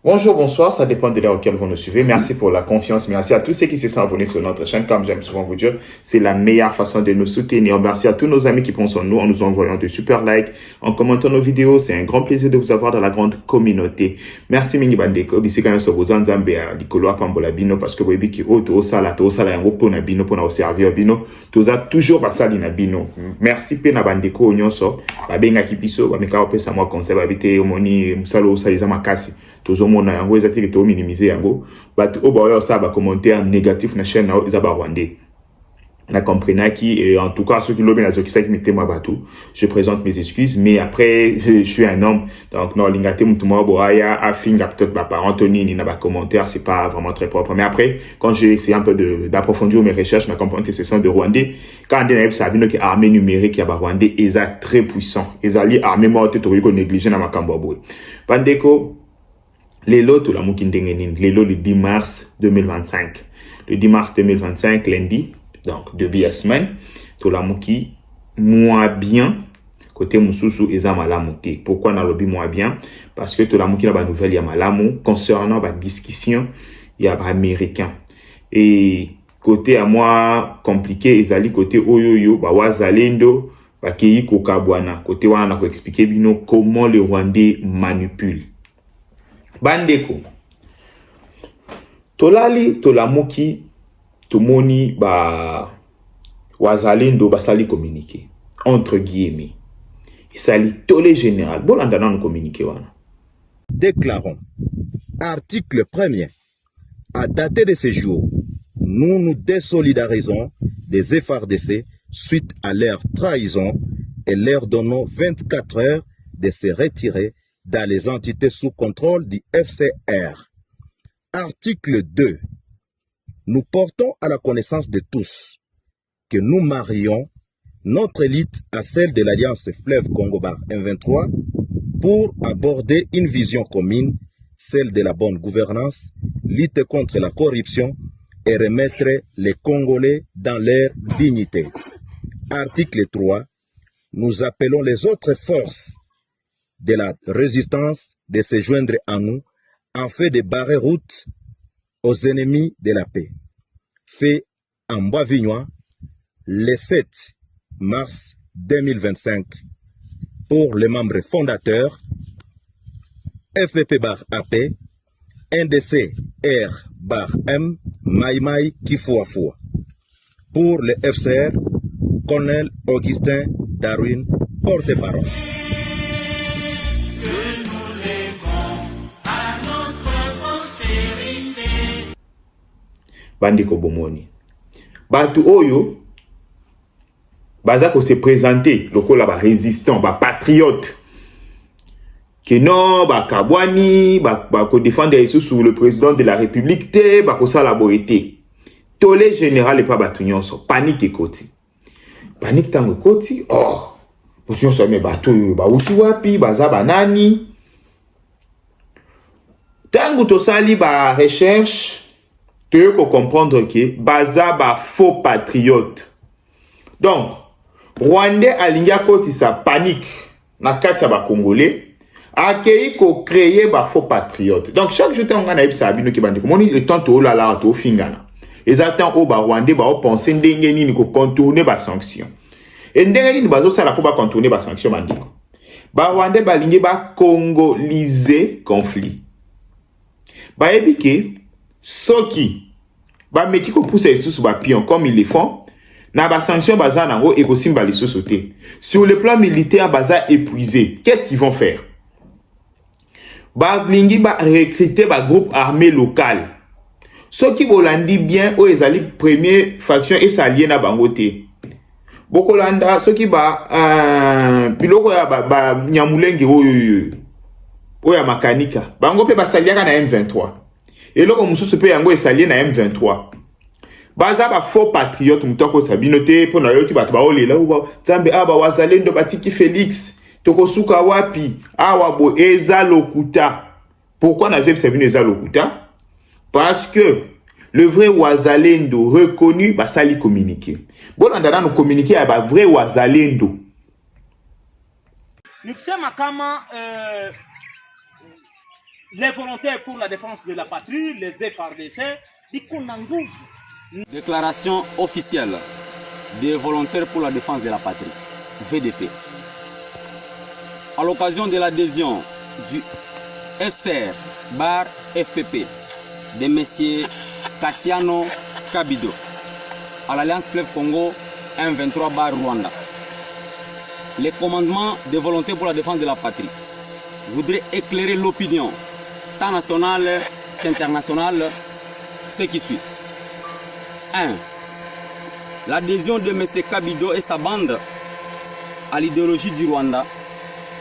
Bonjour, bonsoir, ça dépend de l'heure auquel vous nous suivez. Merci pour la confiance. Merci à tous ceux qui se sont abonnés sur notre chaîne. Comme j'aime souvent vous dire, c'est la meilleure façon de nous soutenir. Merci à tous nos amis qui pensent en nous en nous envoyant de super likes, en commentant nos vidéos. C'est un grand plaisir de vous avoir dans la grande communauté. Merci Mingi Bandeko. Bisi quand so vous enzambe à Dikolo Pambola Bino parce que vous voyez qui to sala yango pona bino pona au servir bino. Toza toujours basali na bino. Merci pe na Bandeko nyonso. Ba benga kipiso ba meka opesa moi conseil ba bité omoni musalo sa iza makasi. Tozomona yango ezati ke to minimiser yango but oba ça ba commentaire négatif na chaîne na ezaba rwandais na comprenez qui et en tout cas ceux qui l'ont bien qui ça qui mettez moi bateau je présente mes excuses mais après je suis un homme donc non lingate mutuma boaya a finga peut-être ba par Anthony ni na ba commentaire c'est pas vraiment très propre mais après quand j'ai essayé un peu d'approfondir mes recherches na comprendre que ce sont de rwandais quand on a sabino que armée numérique ya ba rwandais est très puissant ezali armée morte to ko négliger na makambo boy bandeko. Lelo to la mukindengenin, lelo le 10 mars 2025. Le 10 mars 2025, lundi, donc de la semaine, to la muki, moins bien, côté mususu eza malamu te. Pourquoi na lobi moins bien? Parce que to la muki na ba nouvelle ya malamu concernant ba discussion ya ba américain. Et côté à moi compliqué, ezali côté oyoyo, ba wazalendo, ba keyi kokabwana. Côté wana na ko expliquer bino comment le Rwandais manipule. Bandeko tolali tolamuki tomoni ba wazalendo basali communiquer entre guillemets et sali tolé général bolanda nan communiquer wana. Déclarons article 1er à dater de ce jour nous nous désolidarisons des FARDC suite à leur trahison et leur donnons 24 heures de se retirer dans les entités sous contrôle du FCR. Article 2. Nous portons à la connaissance de tous que nous marions notre élite à celle de l'Alliance Fleuve Congo-Bar M23 pour aborder une vision commune, celle de la bonne gouvernance, lutter contre la corruption et remettre les Congolais dans leur dignité. Article 3. Nous appelons les autres forces de la résistance de se joindre à nous en fait de barrer route aux ennemis de la paix. Fait en Bois-Vignois le 7 mars 2025 pour les membres fondateurs FPP bar AP, NDC R bar M, Maïmaï Kifuafua. Pour le FCR, Colonel Augustin Darwin, porte-parole. Bandeko bomoni batu oyo baza ko se présenter lokola ba résistant ba patriote que non ba kabwani ba ko défendre sous le président de la République te ba ko sala boité tolé général et pas batu nyonso panique ekoti panique tango koti oh position so me batu ba uti wapi baza banani tango to sali ba recherche tu peux comprendre que baza ba faux patriote. Donc, Rwandais alinga koti sa panique na kati ba Congolais akei ko créer ba faux patriote. Donc chaque jour on a ebisa bino ki bandiko moni le temps to la la to fingana. Exactement au ba Rwandais ba penser ndenge nini ko contourner ba sanction. Et ndenge nini bazo sala po ba contourner ba sanction bandiko. Ba Rwandais balingi ba congoliser conflit. Ba ebike soki ba meki ko pousse sous ba pion comme ils le font na ba sanction baza nango et ko simba les sociétés sur le plan militaire baza épuisé qu'est-ce qu'ils vont faire ba lingi ba recruter ba groupe armé local ceux qui bolandi bien o ezali premier faction et s'allier na bangote bokolanda ceux qui ba biloko ya ba nyamulenge oyo ya makanika bango pe basaliaka na M23 et là, comme se peut yango esalier na M23. Baza ba faux patriote mutoko sabinote pour na yoti bato ba olela uba zambe aba wazalendo batiki Félix tokosuka wapi awa bo eza lokuta. Pourquoi na sabino eza lokuta? Parce que le vrai wazalendo reconnu ba sali communiquer. Bon andana nous communiquer à ba vrai wazalendo. Nikusema kama les volontaires pour la défense de la patrie, les FARDC, iko na nguvu. Déclaration officielle des volontaires pour la défense de la patrie, VDP. À l'occasion de l'adhésion du FCR bar FPP de M. Cassiano Kabido à l'Alliance Fleuve Congo M23 bar Rwanda, les commandements des volontaires pour la défense de la patrie voudraient éclairer l'opinion tant nationale qu'internationale, ce qui suit. 1. L'adhésion de M. Kabido et sa bande à l'idéologie du Rwanda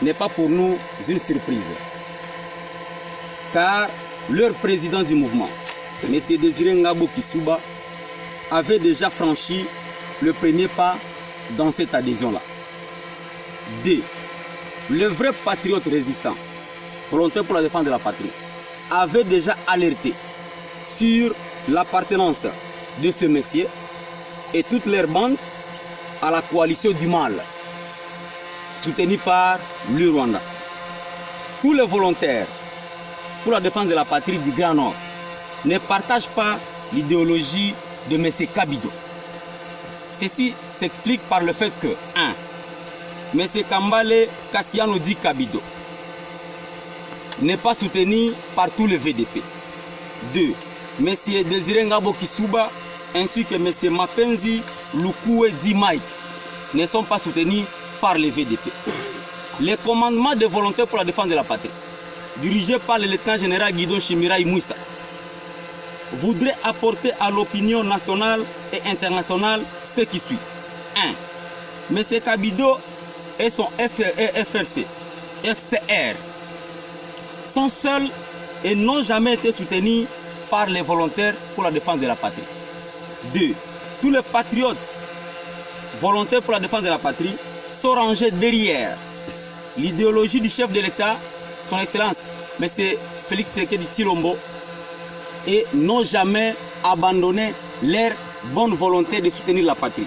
n'est pas pour nous une surprise, car leur président du mouvement, M. Désiré Ngabo Kisuba, avait déjà franchi le premier pas dans cette adhésion-là. 2. Le vrai patriote résistant, volontaire pour la défense de la patrie, avait déjà alerté sur l'appartenance de ce monsieur et toutes leurs bandes à la coalition du mal, soutenue par le Rwanda. Tous les volontaires pour la défense de la patrie du Grand Nord ne partagent pas l'idéologie de M. Kabido. Ceci s'explique par le fait que 1. M. Kambale Cassiano Di Kabido n'est pas soutenu par tous les VDP. 2. M. Désiré Ngabo Kisuba ainsi que M. Mapenzi Lukue Di Mike ne sont pas soutenus par les VDP. Les commandements des volontaires pour la défense de la patrie, dirigés par le lieutenant-général Guido Chimirai Mouissa, voudraient apporter à l'opinion nationale et internationale ce qui suit. 1. M. Kabido et son FCR sont seuls et n'ont jamais été soutenus par les volontaires pour la défense de la patrie. 2. Tous les patriotes volontaires pour la défense de la patrie sont rangés derrière l'idéologie du chef de l'État, son Excellence, M. Félix Tshisekedi Tshilombo, et n'ont jamais abandonné leur bonne volonté de soutenir la patrie.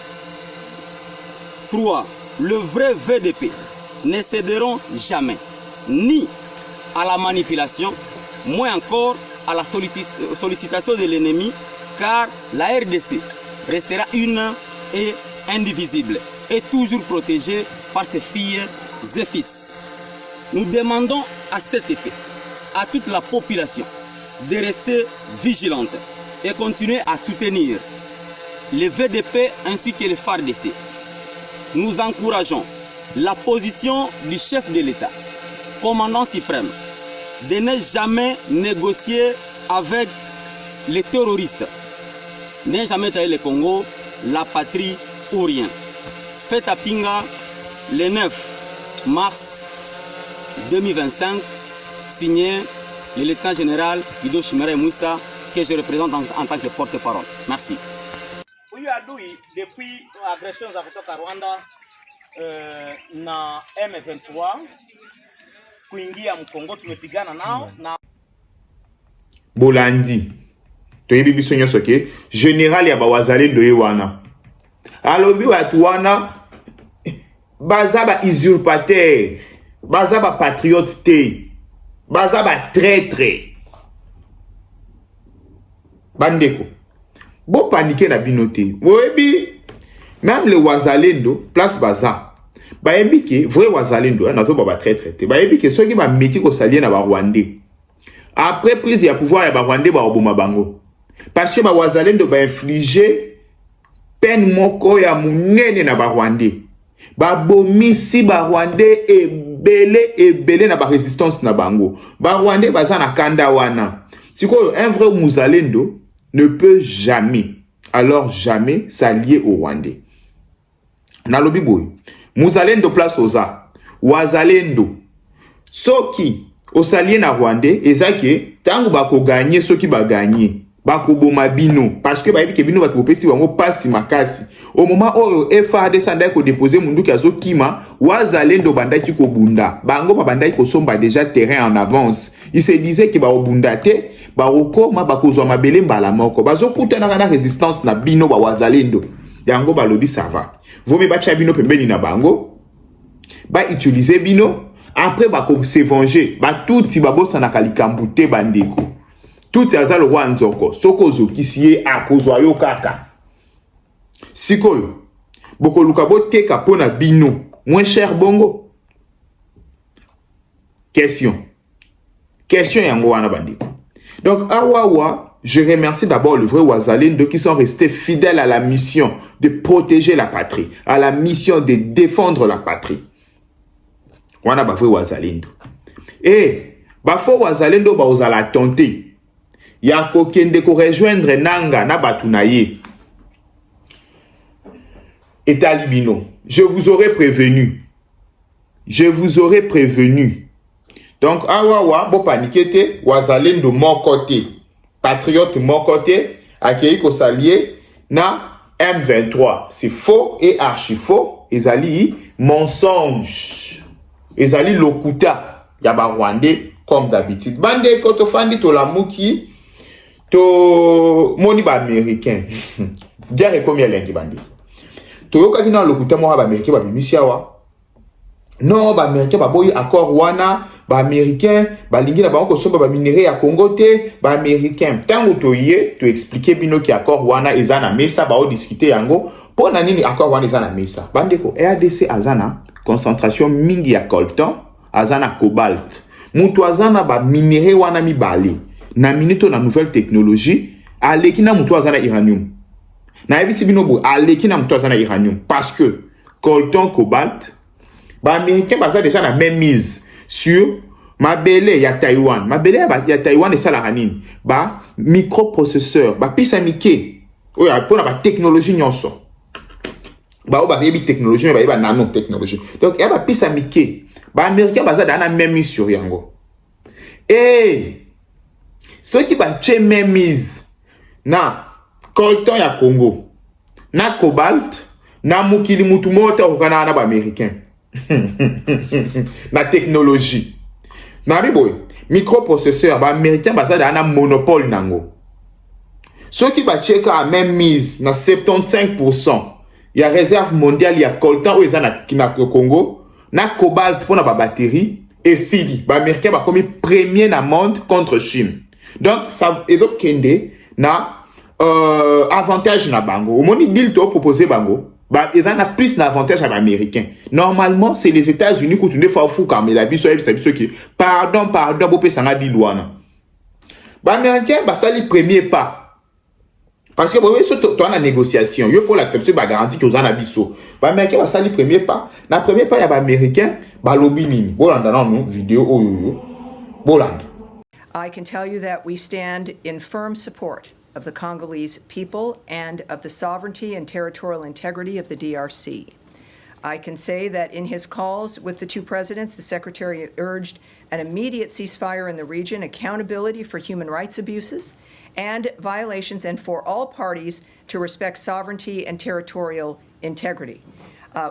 3. Le vrai VDP ne céderont jamais ni à la manipulation, moins encore à la sollicitation de l'ennemi, car la RDC restera une et indivisible et toujours protégée par ses filles et fils. Nous demandons à cet effet à toute la population de rester vigilante et continuer à soutenir les VDP ainsi que les FARDC. Nous encourageons la position du chef de l'État, commandant suprême, de ne jamais négocier avec les terroristes, ne jamais trahir le Congo, la patrie ou rien. Faites à Pinga le 9 mars 2025, signé le lieutenant-général Guido Chimirai Mouissa, que je représente en tant que porte-parole. Merci. Huyu adui depuis agression za kutoka Rwanda na M23 kuingia Mkongo, tumepigana nao na Bolandi toyebi biso nyonso ke général ya bawazalendo ye wana alobi watu wana baza ba usurpateur, baza ba patriote te, baza ba traître. Bandeko bo paniquer na binote boyebi même le wazalendo place baza bayebi ke vrai wazalendo nazo ba traître te, bayebi ke soki ba meki ko salie na ba Rwandais après prise ya pouvoir ya ba Rwandais ba oboma bango, parce que ba wazalendo ba infliger peine moko ya munene na ba Rwandais, ba bomisi ba Rwandais ebele na ba résistance na bango, ba Rwandais baza na kanda wana. Siko un vrai muzalendo ne peut jamais, alors jamais s'allier au Rwandais. Nalobi boy, muzalendo place oza, wazalendo soki osalien na Rwandais ezake tangu bako gagner soki ba gagner bako boma bino, parce que ba yebi ke bino bako pesi bango pasi makasi au moment où FARDC anda ko déposer mundu kazo kima wazalendo bandaki ko bunda bango ba bandaki ko somba déjà terrain en avance. Il se disait que ba obunda te ba okoma bako zo mabele mbala moko bazo kutana na résistance na bino ba wazalendo yango ba lobi ça va vome ba cha bino pembeni na bango ba utiliser bino après se venger tout tibabo sana kalikambute bandeko tout aza le roi nzoko soko zokisi ye akozwa yo kaka sikoyo boko luka boteka pona bino moins cher bongo question yango wana bandeko. Donc awawa, je remercie d'abord le vrai Wazalendo qui sont restés fidèles à la mission de protéger la patrie, à la mission de défendre la patrie. Wana ba vrai Wazalendo. Et ba fo Wazalendo ba ozala tenter. Ya kokende ko rejoindre nanga na batunaye. Et talibino, je vous aurais prévenu. Donc, awawa, bo paniquete, Wazalendo mon côté, patriote mon côté, accueilli ko s'allier na M23. C'est faux et archi faux. Ezali mensonge. Ezali lokuta. Yaba Rwandais, comme d'habitude. Bande koto fandi to la mouki, to moni ba américain. Diare combien lenki bandi. To yoka kina lokuta mo ba américain ba bimisiawa. Non, ba américain ba boyi accord wana. Ba américain ba lingi na ba ko somba ba minerai ya Congo te ba américain tango to ye to expliquer bino ki accord wana ezana mesa ba o discuter yango pona nini accord wana ezana mesa bandeko RDC azana concentration mingi ya coltan azana cobalt mutu azana ba minerai wana mibale na minito na nouvelle technologie aleki na mutu azana uranium na ebisi bino bo aleki na mutu azana uranium parce que coltan cobalt ba américain baza déjà la même mise sur mabele ya Taïwan. Mabele ya Taïwan et ça la ranine. Ba microprocesseur, ba pisa mike. Oya pour la technologie nyonso. Ba oba yebi technologie ba yeba nanotechnologie. Donc ya ba pisa mike. Ba américain baza dana même mise sur yango. Et ceux qui ba che même mise na coltan ya Congo, na cobalt, na mukili mutu mota okana na ba américain. La technologie. Na biboy, microprocesseur ba américain ba ça da na monopole nango. Ceux qui ba checker à même mise na 75%. Il y a réserve mondiale, il y a coltan ou ezana na Congo, na cobalt pour na ba batterie et sili. Ba américain ba comme premier na monde contre Chine. Donc ça ezo kende na avantage na bango. Au moni deal to proposer bango. Bah, ils ont plus d'avantages à l'américain. Normalement, c'est les États-Unis qui ont fait fou comme la biso qui pardon, bopé sanga di douane. Bah, américain, bah, ça le premier pas. Parce que, vous voyez, toi, la négociation, il faut l'accepter, bah, garantie qu'ils ont un abisso. Bah, américain, bah, ça le premier pas. La premier pas, il y a bah, américain, bah, lobby nini. Bolanda, non, vidéo, Bolanda. I can tell you that we stand in firm support of the Congolese people and of the sovereignty and territorial integrity of the DRC. I can say that in his calls with the two presidents, the Secretary urged an immediate ceasefire in the region, accountability for human rights abuses and violations, and for all parties to respect sovereignty and territorial integrity.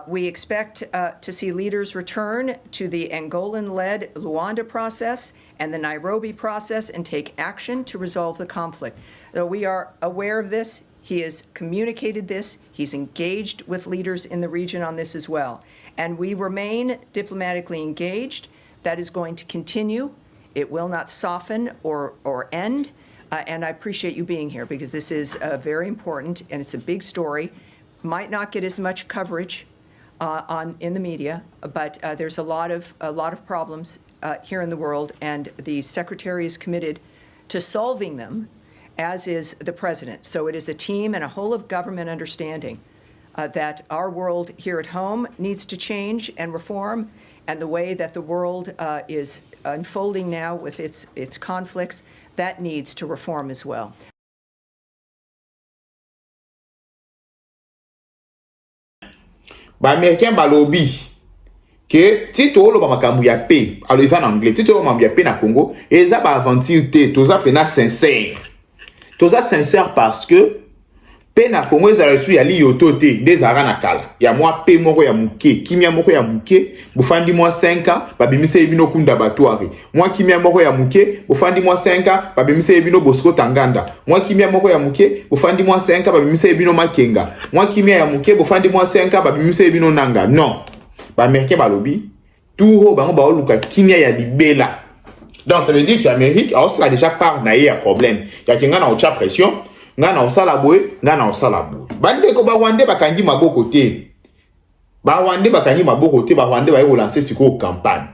We expect to see leaders return to the Angolan-led Luanda process and the Nairobi process and take action to resolve the conflict. Though we are aware of this, he has communicated this, he's engaged with leaders in the region on this as well. And we remain diplomatically engaged. That is going to continue. It will not soften or end. And I appreciate you being here because this is very important and it's a big story. Might not get as much coverage in the media, but there's a lot of problems here in the world, and the Secretary is committed to solving them, as is the President. So it is a team and a whole of government understanding that our world here at home needs to change and reform, and the way that the world is unfolding now with its conflicts, that needs to reform as well. Ba américain ba lobby que tito lo ba makambu ya paix alors ils en anglais tito lo makambu ya paix na Congo et ça ba aventure te toza pena sincère parce que paix na Congo ils ont reçu ya li yoto te des ara na kala ya moi paix moko ya muke kimia moko ya muke bufandi moi 5 ans ba bimise bino kunda batwari moi kimia moko ya muke bufandi moi 5 ans ba bimise bino Bosco Tanganda moi kimia moko ya muke bufandi moi 5 ans ba bimise bino Makenga moi kimia ya muke bufandi moi 5 ans ba bimise bino Nanga non ba américain ba lobby tout bango ba luka kimia ya libela. Donc ça veut dire que l'Amérique a déjà par naïe à problème. Il y a quelqu'un qui a pression, nga na osala boy, nga na osala boy. Bande ko ba Rwanda ba kangi maboko te. Ba Rwanda ba kangi maboko te, ba Rwanda ba relancer siko campagne.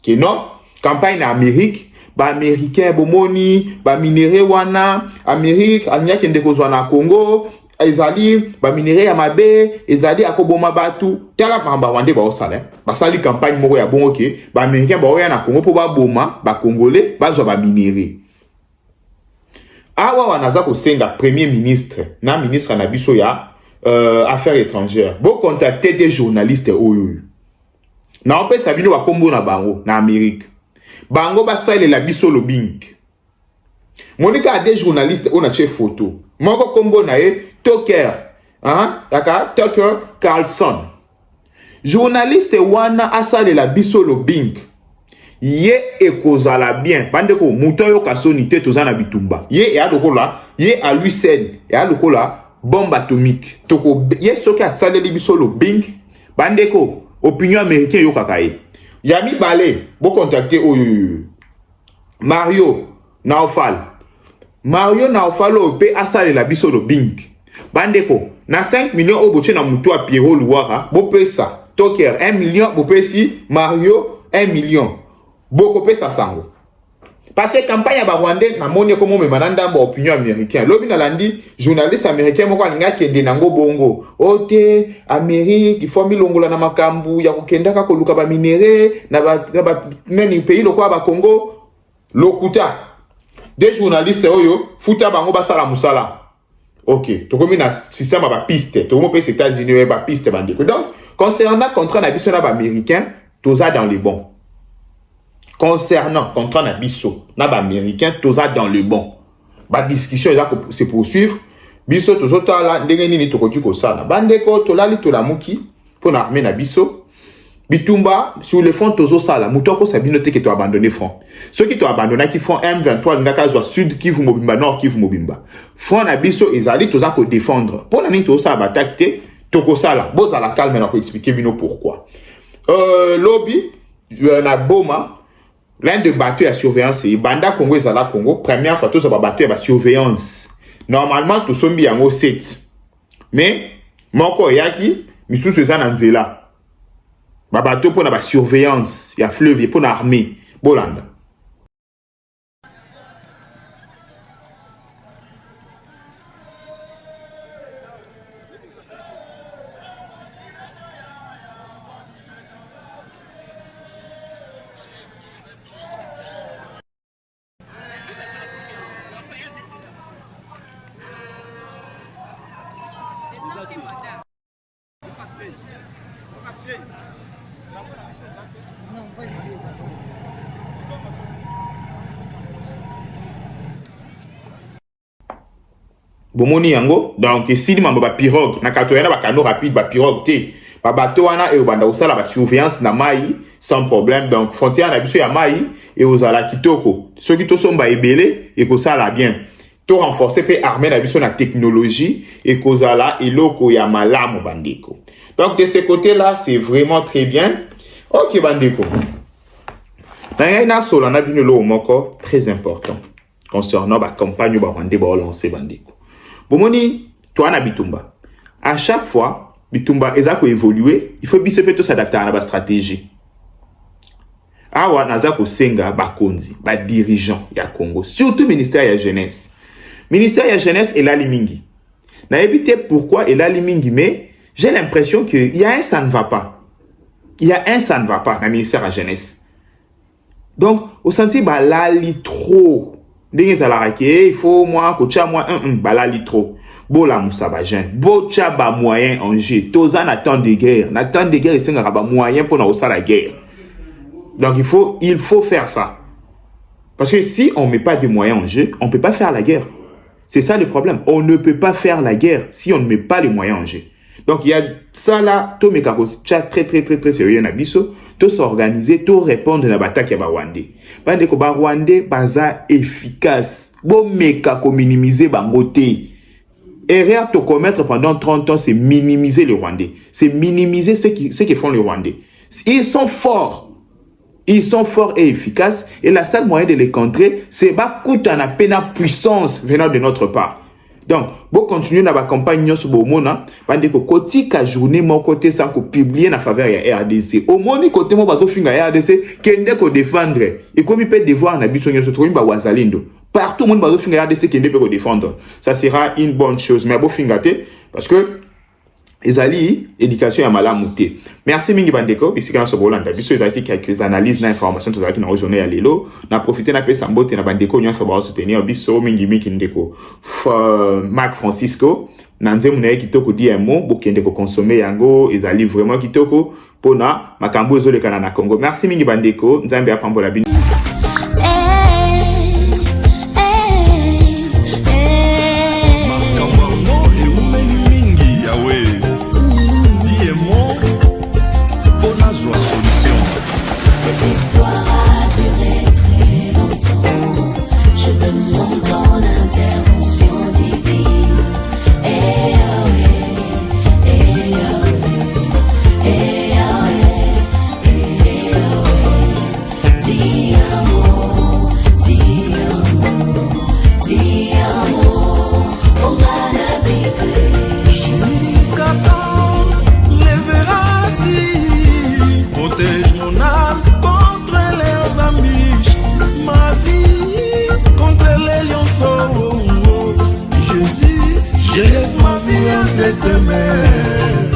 Que non, campagne na Amérique, ba américain bomoni, ba minéré wana, Amérique, anya kende ko zwa na Congo, ezali ba minéré ya mabe, ezali akoboma batu. Tala ba Rwanda ba osala. Ba sali campagne moko ya bon OK, ba américain ba oya na Congo po ba boma, ba congolais, ba zwa ba minéré. Awa wanaza kosenga premier ministre na ministre na biso ya affaires étrangères bo contacter des journalistes oyo na opé sabino ba kombo na bango na Amérique bango ba sale la biso lobbying monika a des journalistes on a chef photo moko kombo na Tucker yaka Tucker Carlson journaliste wana asale la biso lobbying ye ekozala bien bande ko muto yo kasoni te tozana bitumba ye ya lokola ye a lui seul ya lokola bombe atomique toko ye soki asale libiso lo bing bande ko opinion américain yo kakaye yami balé bo contacter oyo Mario Naufal pe asale la biso lo bing bande ko na 5 millions o boche na muto a Pierrot Louara bo pesa Toker 1 million bo pesi Mario 1 million beaucoup pesa sango parce que campagne ba Rwanda na moni ko mo me mananda ba opinion américain lobi na landi journaliste américain moko alinga kende nango bongo ote Amérique il faut milongola na makambu ya kokenda ka koluka ba minéré na ba meni pays lokwa ba Congo lokuta des journalistes oyo futa bango basala musala OK tokomi na système ba piste to mo pe États-Unis ba piste bandeko donc concernant contrat na biso na ba américain toza dans les bons. Concernant contrat na biso na ba américain toza dans le bon ba discussion eza ko se poursuivre biso tozo tala ndenge nini tokoki ko sala bandeko tolali tolamuki pona armée na biso bitumba sur le front tozo sala mutoko sabino te que to abandonner front ceux qui to abandonné qui font M23 ngaka zo sud Kivu mobimba nord Kivu mobimba front na biso ezali toza ko défendre pona nini tozo sala attaque te toko sala boza la calme na ko expliquer bino pourquoi lobby na boma l'un de bateaux à surveillance et Banda Congo et Zala Congo, première fois, tous à bateau à surveillance. Normalement, tous sont bien au 7. Mais, mon yaki, misou se zan anzela. Bateau pour la surveillance, il y a fleuve, pour l'armée. Bolanda. Bomoni yango donc si mamba ba pirogue na katoyana ba kano rapide ba pirogue te ba bateau wana e banda osala ba surveillance na mai sans problème donc frontière na biso ya mai et osala kitoko ceux qui to somba ebele et ko sala bien to renforcer pe armée na biso na technologie et kozala eloko ya malamu bandeko donc de ce côté là c'est vraiment très bien. OK bandeko na solo na bino lo moko très important concernant ba campagne ba Rwanda ba lancer bandeko. Bomoni, toi na bitumba. À chaque fois, bitumba ezako évoluer, il faut bisepeto s'adapter à la stratégie. Awa nazako senga bakonzi, ba dirigeant ya Congo, surtout ministère ya jeunesse. Ministère ya jeunesse est là limingi. Na éviter pourquoi est là limingi mais j'ai l'impression que il y a un ça ne va pas. Il y a un ça ne va pas dans ministère ya jeunesse. Donc, au senti ba lali trop. Il faut moi, kocha moi, balali trop. Bola moussaba jeune. Bocha ba moyen en jeu. Tozan attend de guerre. N'attend de guerre, c'est un moyen pour nous la guerre. Donc il faut faire ça. Parce que si on met pas de moyens en jeu, on peut pas faire la guerre. C'est ça le problème. On ne peut pas faire la guerre si on ne met pas les moyens en jeu. Donc il y a ça là, tout très sérieux nabiso, tout s'organiser, tout répondre à l'attaque ya Rwandais. Bande ko Rwandais baza efficace. Bon meka ko minimiser bangote. Erreur to commettre pendant 30 ans, c'est minimiser les Rwandais. C'est minimiser ce que font les Rwandais. Ils sont forts. Ils sont forts et efficaces. Et la seule moyen de les contrer, c'est de la peine puissance venant de notre part. Donc, pour continuer dans la campagne sur le monde, parce que côté la journée, mon côté, sans que publier en faveur de la RDC. Au monde, côté mon bateau fin la RDC, qui est de défendre. Et comme il peut devoir, on a besoin de se trouver dans Wazalindo. Partout, mon bateau fin la RDC qui est de défendre. Ça sera une bonne chose. Mais bon, fin gâté, parce que Ezali, éducation à malamouté. Merci Mingi Bandeko, ici quand on Bolanda. Biso ezali quelques analyses d'informations tout ça qui nous journée à l'élo. Na profité na pe sambote na Bandeko nyon savoir soutenir biso Mingi Mikindeko. Marc Francisco, nanze munaye kitoko DMO, bokendeko consommer yango, ezali vraiment kitoko pona makambo ezole kana na Congo. Merci Mingi Bandeko, nzambe apambola bini. Je laisse ma vie entre tes mains.